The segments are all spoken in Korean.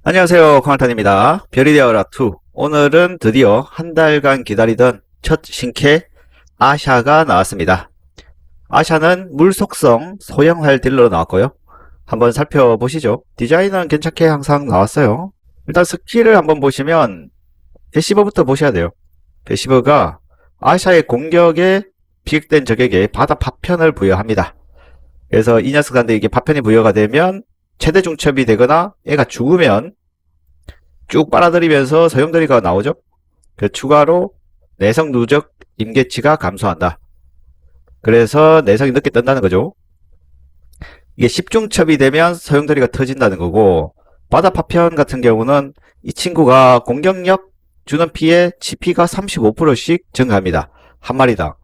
안녕하세요, 콩알탄입니다. 별이 되어라2. 오늘은 드디어 한 달간 기다리던 첫 신캐 아샤가 나왔습니다. 아샤는 물속성 소형활 딜러로 나왔고요. 한번 살펴보시죠. 디자인은 괜찮게 항상 나왔어요. 일단 스킬을 한번 보시면 패시브부터 보셔야 돼요. 패시브가 아샤의 공격에 피격된 적에게 바다 파편을 부여합니다. 그래서 이 녀석한테 이게 파편이 부여가 되면 최대 중첩이 되거나 얘가 죽으면 쭉 빨아들이면서 소용돌이가 나오죠. 그 추가로 내성 누적 임계치가 감소한다. 그래서 내성이 늦게 뜬다는 거죠. 이게 10중첩이 되면 소용돌이가 터진다는 거고, 바다 파편 같은 경우는 이 친구가 공격력 주는 피해 CP가 35%씩 증가합니다. 한 마리당.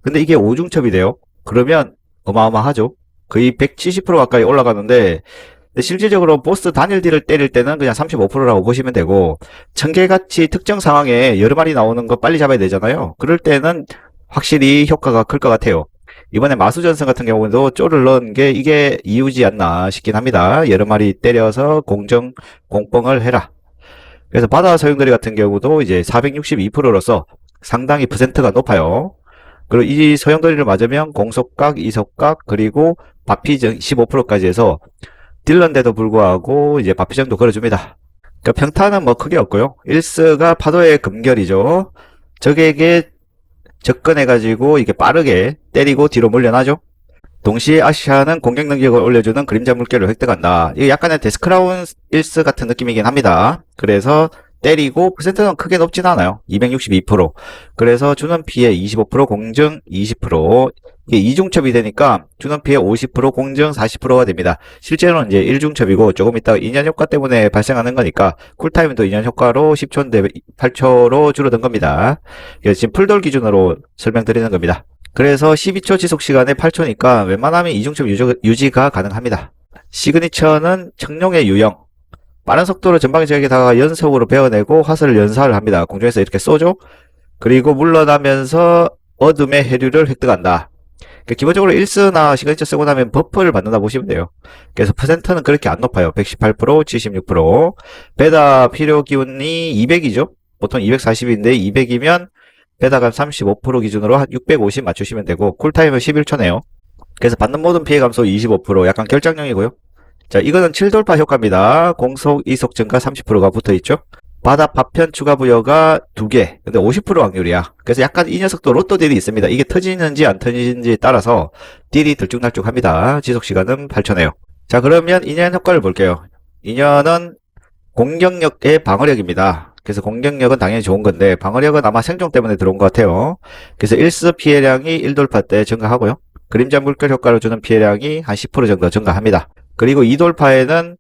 근데 이게 5중첩이 돼요. 그러면 어마어마하죠. 거의 170% 가까이 올라가는데, 실질적으로 보스 단일 딜을 때릴 때는 그냥 35%라고 보시면 되고, 청개같이 특정 상황에 여러 마리 나오는 거 빨리 잡아야 되잖아요. 그럴 때는 확실히 효과가 클 것 같아요. 이번에 마수전선 같은 경우도 쪼를 넣은 게 이게 이유지 않나 싶긴 합니다. 여러 마리 때려서 공뻥을 해라. 그래서 바다 소용돌이 같은 경우도 이제 462%로서 상당히 퍼센트가 높아요. 그리고 이 소용돌이를 맞으면 공속각, 이속각, 그리고 바피증 15%까지 해서 딜런데도 불구하고 이제 바피정도 걸어줍니다. 그러니까 평타는 뭐 크게 없고요. 1스가 파도의 금결이죠. 적에게 접근해가지고 이게 빠르게 때리고 뒤로 물려나죠. 동시에 아시아는 공격 능력을 올려주는 그림자 물결을 획득한다. 이게 약간의 데스크라운 1스 같은 느낌이긴 합니다. 그래서 때리고 퍼센트는 크게 높진 않아요. 262%. 그래서 주는 피해 25%, 공증 20%. 이게 이중첩이 되니까 주는 피해 50%, 공증 40%가 됩니다. 실제로는 이제 1중첩이고 조금 이따가 인연 효과 때문에 발생하는 거니까 쿨타임도 인연 효과로 10초인데 8초로 줄어든 겁니다. 지금 풀돌 기준으로 설명드리는 겁니다. 그래서 12초 지속 시간에 8초니까 웬만하면 이중첩 유지가 가능합니다. 시그니처는 청룡의 유형. 빠른 속도로 전방의 적에게 다가가 연속으로 베어내고 화살을 연사를 합니다. 공중에서 이렇게 쏘죠. 그리고 물러나면서 어둠의 해류를 획득한다. 기본적으로 1스나 시그니처 쓰고 나면 버프를 받는다 보시면 돼요. 그래서 퍼센트는 그렇게 안 높아요. 118%, 76%. 베다 필요 기운이 200이죠. 보통 240인데 200이면 베다감 35% 기준으로 한 650 맞추시면 되고, 쿨타임은 11초네요. 그래서 받는 모든 피해 감소 25%, 약간 결장형이고요. 자, 이거는 7돌파 효과입니다. 공속, 이속 증가 30%가 붙어있죠. 바다 파편 추가 부여가 2개. 근데 50% 확률이야. 그래서 약간 이 녀석도 로또 딜이 있습니다. 이게 터지는지 안 터지는지에 따라서 딜이 들쭉날쭉합니다. 지속시간은 8초네요. 자, 그러면 인연 효과를 볼게요. 인연은 공격력의 방어력입니다. 그래서 공격력은 당연히 좋은 건데, 방어력은 아마 생존 때문에 들어온 것 같아요. 그래서 1스 피해량이 1돌파 때 증가하고요. 그림자 물결 효과를 주는 피해량이 한 10% 정도 증가합니다. 그리고 2돌파에는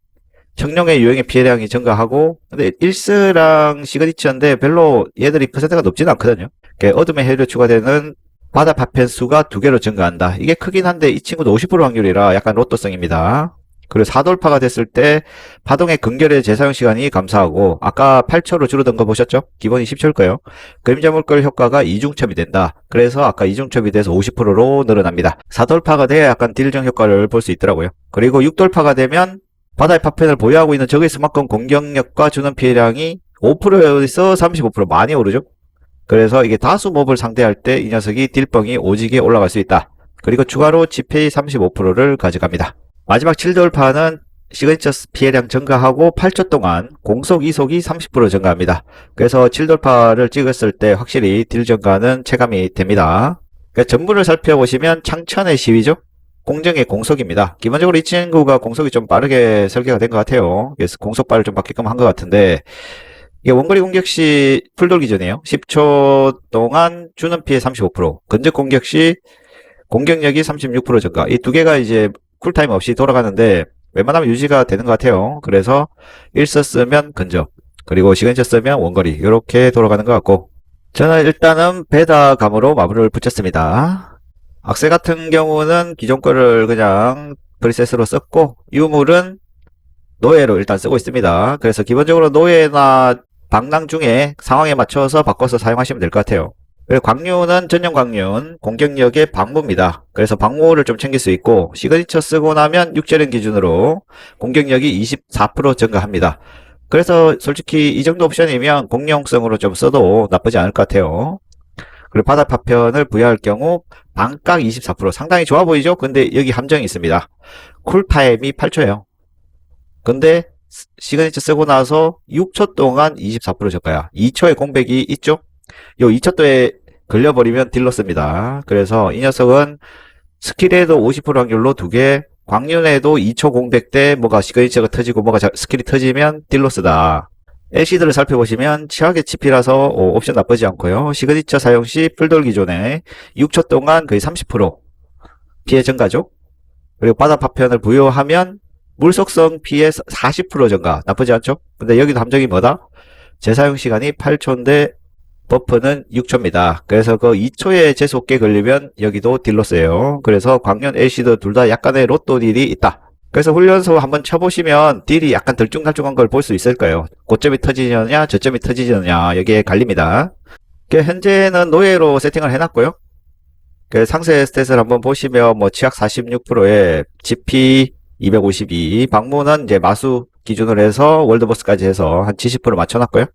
청룡의 유형의 피해량이 증가하고, 근데 1스랑 시그니처인데 별로 얘들이 퍼센트가 높지는 않거든요. 어둠의 해류 추가되는 바다 파편 수가 2개로 증가한다. 이게 크긴 한데 이 친구도 50% 확률이라 약간 로또성입니다. 그리고 4돌파가 됐을 때 파동의 근결의 재사용 시간이 감소하고, 아까 8초로 줄어든 거 보셨죠? 기본이 10초일 거예요. 그림자 물결 효과가 이중첩이 된다. 그래서 아까 이중첩이 돼서 50%로 늘어납니다. 4돌파가 돼야 약간 딜정 효과를 볼 수 있더라고요. 그리고 6돌파가 되면 바다의 파편을 보유하고 있는 적의 수만큼 공격력과 주는 피해량이 5%에서 35% 많이 오르죠. 그래서 이게 다수 몹을 상대할 때 이 녀석이 딜뻥이 오지게 올라갈 수 있다. 그리고 추가로 지폐 35%를 가져갑니다. 마지막 7돌파는 시그니처 피해량 증가하고 8초 동안 공속 이속이 30% 증가합니다. 그래서 7돌파를 찍었을 때 확실히 딜 증가는 체감이 됩니다. 전부를 살펴보시면 창천의 시위죠. 공정의 공속입니다. 기본적으로 이 친구가 공속이 좀 빠르게 설계가 된 것 같아요. 그래서 공속발을 좀 받게끔 한 것 같은데, 이게 원거리 공격 시 풀돌 기준이에요. 10초 동안 주는 피해 35%, 근접 공격 시 공격력이 36% 증가. 이 두 개가 이제 쿨타임 없이 돌아가는데 웬만하면 유지가 되는 것 같아요. 그래서 1서 쓰면 근접, 그리고 시그니처 쓰면 원거리, 이렇게 돌아가는 것 같고, 저는 일단은 베다감으로 마블을 붙였습니다. 악세 같은 경우는 기존 거를 그냥 프리셋으로 썼고, 유물은 노예로 일단 쓰고 있습니다. 그래서 기본적으로 노예나 방랑 중에 상황에 맞춰서 바꿔서 사용하시면 될 것 같아요. 그리고 광류는 전용 광륜, 공격력의 방무입니다. 그래서 방무를 좀 챙길 수 있고, 시그니처 쓰고 나면 6재련 기준으로 공격력이 24% 증가합니다. 그래서 솔직히 이 정도 옵션이면 공룡성으로 좀 써도 나쁘지 않을 것 같아요. 그리고 바닥 파편을 부여할 경우 반각 24% 상당히 좋아 보이죠? 근데 여기 함정이 있습니다. 쿨타임이 8초예요. 근데 시그니처 쓰고 나서 6초 동안 24% 저가야. 2초의 공백이 있죠? 요 2초도에 걸려버리면 딜러스입니다. 그래서 이 녀석은 스킬에도 50% 확률로 2개, 광륜에도 2초 공백 때 뭐가 시그니처가 터지고 뭐가 스킬이 터지면 딜러스다. LCD를 살펴보시면 취약의 치피라서 옵션 나쁘지 않고요. 시그니처 사용 시 풀돌 기존에 6초 동안 거의 30% 피해 증가죠. 그리고 바닥 파편을 부여하면 물속성 피해 40% 증가. 나쁘지 않죠? 근데 여기도 함정이 뭐다? 재사용 시간이 8초인데 버프는 6초입니다. 그래서 그 2초에 재속계 걸리면 여기도 딜로스예요. 그래서 광년 LCD 둘 다 약간의 로또 딜이 있다. 그래서 훈련소 한번 쳐보시면 딜이 약간 들쭉날쭉한 걸 볼 수 있을 거예요. 고점이 터지느냐 저점이 터지느냐 여기에 갈립니다. 현재는 노예로 세팅을 해놨고요. 상세 스탯을 한번 보시면 뭐 치약 46%에 GP 252, 방무는 이제 마수 기준으로 해서 월드보스까지 해서 한 70% 맞춰놨고요.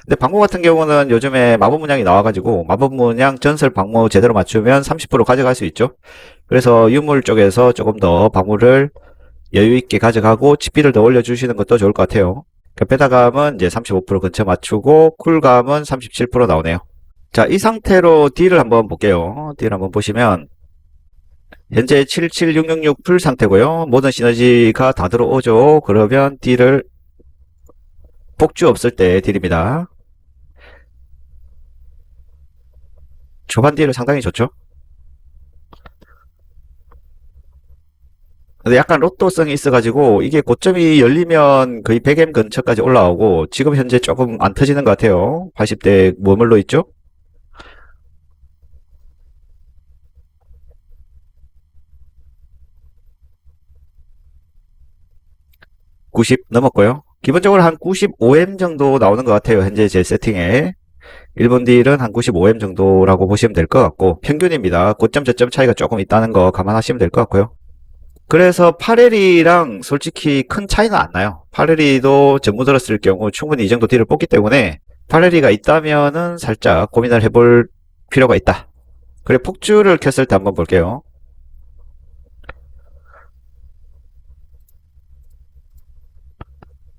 근데 방무 같은 경우는 요즘에 마법 문양이 나와가지고 마법 문양 전설 방무 제대로 맞추면 30% 가져갈 수 있죠. 그래서 유물 쪽에서 조금 더 방무를 여유있게 가져가고 GP를 더 올려주시는 것도 좋을 것 같아요. 베타감은 이제 35% 근처 맞추고 쿨감은 37% 나오네요. 자, 이 상태로 딜을 한번 볼게요. 딜 한번 보시면 현재 77666 풀 상태고요. 모든 시너지가 다 들어오죠. 그러면 딜을 폭주 없을 때 딜입니다. 초반 딜은 상당히 좋죠. 근데 약간 로또성이 있어가지고 이게 고점이 열리면 거의 100M 근처까지 올라오고 지금 현재 조금 안 터지는 것 같아요. 80대 머물러 있죠. 90 넘었고요. 기본적으로 한 95M 정도 나오는 것 같아요. 현재 제 세팅에. 1번 딜은 한 95M 정도라고 보시면 될 것 같고 평균입니다. 고점 저점 차이가 조금 있다는 거 감안하시면 될 것 같고요. 그래서 파레리랑 솔직히 큰 차이는 안 나요. 파레리도 전부 들었을 경우 충분히 이 정도 딜을 뽑기 때문에 파레리가 있다면은 살짝 고민을 해볼 필요가 있다. 그리고 폭주를 켰을 때 한번 볼게요.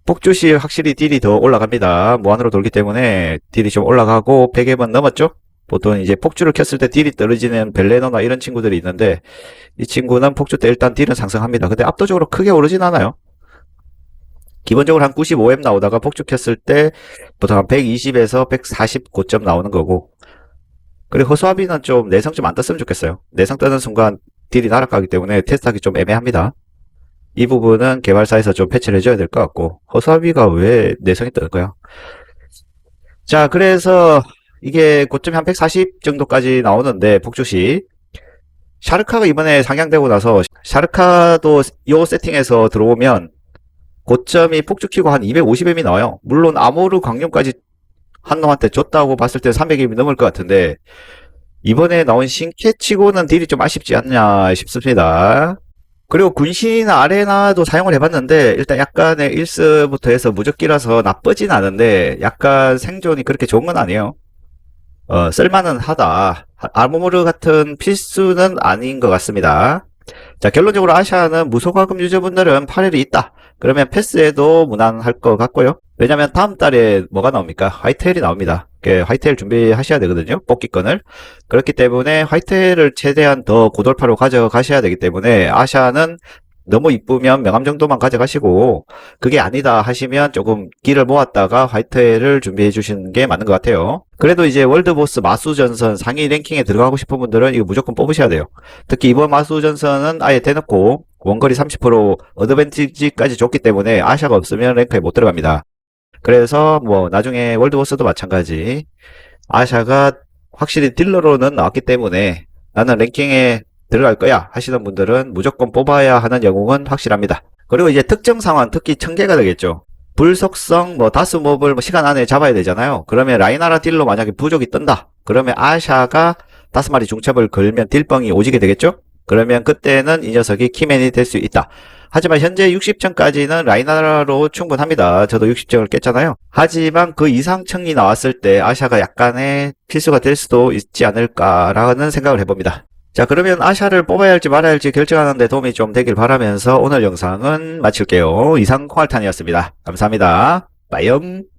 폭주 시 확실히 딜이 더 올라갑니다. 무한으로 돌기 때문에 딜이 좀 올라가고 100엠은 넘었죠? 보통 이제 폭주를 켰을 때 딜이 떨어지는 벨레노나 이런 친구들이 있는데 이 친구는 폭주 때 일단 딜은 상승합니다. 근데 압도적으로 크게 오르진 않아요. 기본적으로 한 95M 나오다가 폭주 켰을 때 보통 한 120에서 140 고점 나오는 거고 그리고 허수아비는 좀 내성 좀 안 떴으면 좋겠어요. 내성 뜨는 순간 딜이 날아가기 때문에 테스트하기 좀 애매합니다. 이 부분은 개발사에서 좀 패치를 해줘야 될 것 같고 허수아비가 왜 내성이 뜰까요? 자, 그래서 이게 고점이 한 140 정도까지 나오는데 폭주시 샤르카가 이번에 상향되고 나서 샤르카도 요 세팅에서 들어오면 고점이 폭주 키고 한 250M이 나와요. 물론 아모르 광룡까지 한 놈한테 줬다고 봤을 때 300M이 넘을 것 같은데 이번에 나온 신캐치고는 딜이 좀 아쉽지 않냐 싶습니다. 그리고 군신이나 아레나도 사용을 해봤는데 일단 약간의 1스부터 해서 무적기라서 나쁘진 않은데 약간 생존이 그렇게 좋은 건 아니에요. 쓸만은 하다. 아모르 같은 필수는 아닌 것 같습니다. 자, 결론적으로 아시아는 무소과금 유저분들은 파렐이 있다. 그러면 패스해도 무난할 것 같고요. 왜냐면 다음 달에 뭐가 나옵니까? 화이트헬이 나옵니다. 화이트헬 준비하셔야 되거든요. 뽑기권을. 그렇기 때문에 화이트헬을 최대한 더 고돌파로 가져가셔야 되기 때문에 아시아는 너무 이쁘면 명함 정도만 가져가시고 그게 아니다 하시면 조금 길을 모았다가 화이트헬을 준비해 주시는 게 맞는 것 같아요. 그래도 이제 월드보스 마수전선 상위 랭킹에 들어가고 싶은 분들은 이거 무조건 뽑으셔야 돼요. 특히 이번 마수전선은 아예 대놓고 원거리 30% 어드밴티지까지 줬기 때문에 아시아가 없으면 랭크에 못 들어갑니다. 그래서 뭐 나중에 월드보스도 마찬가지 아시아가 확실히 딜러로는 나왔기 때문에 나는 랭킹에 들어갈 거야 하시는 분들은 무조건 뽑아야 하는 영웅은 확실합니다. 그리고 이제 특정 상황 특히 천개가 되겠죠. 불속성 뭐 다스몹을 시간 안에 잡아야 되잖아요. 그러면 라이나라 딜로 만약에 부족이 뜬다. 그러면 아샤가 5마리 중첩을 걸면 딜뻥이 오지게 되겠죠. 그러면 그때는 이 녀석이 키맨이 될 수 있다. 하지만 현재 60층까지는 라이나라로 충분합니다. 저도 60층을 깼잖아요. 하지만 그 이상층이 나왔을 때 아샤가 약간의 필수가 될 수도 있지 않을까라는 생각을 해봅니다. 자, 그러면 아샤를 뽑아야 할지 말아야 할지 결정하는 데 도움이 좀 되길 바라면서 오늘 영상은 마칠게요. 이상 콩알탄이었습니다. 감사합니다. 빠이염.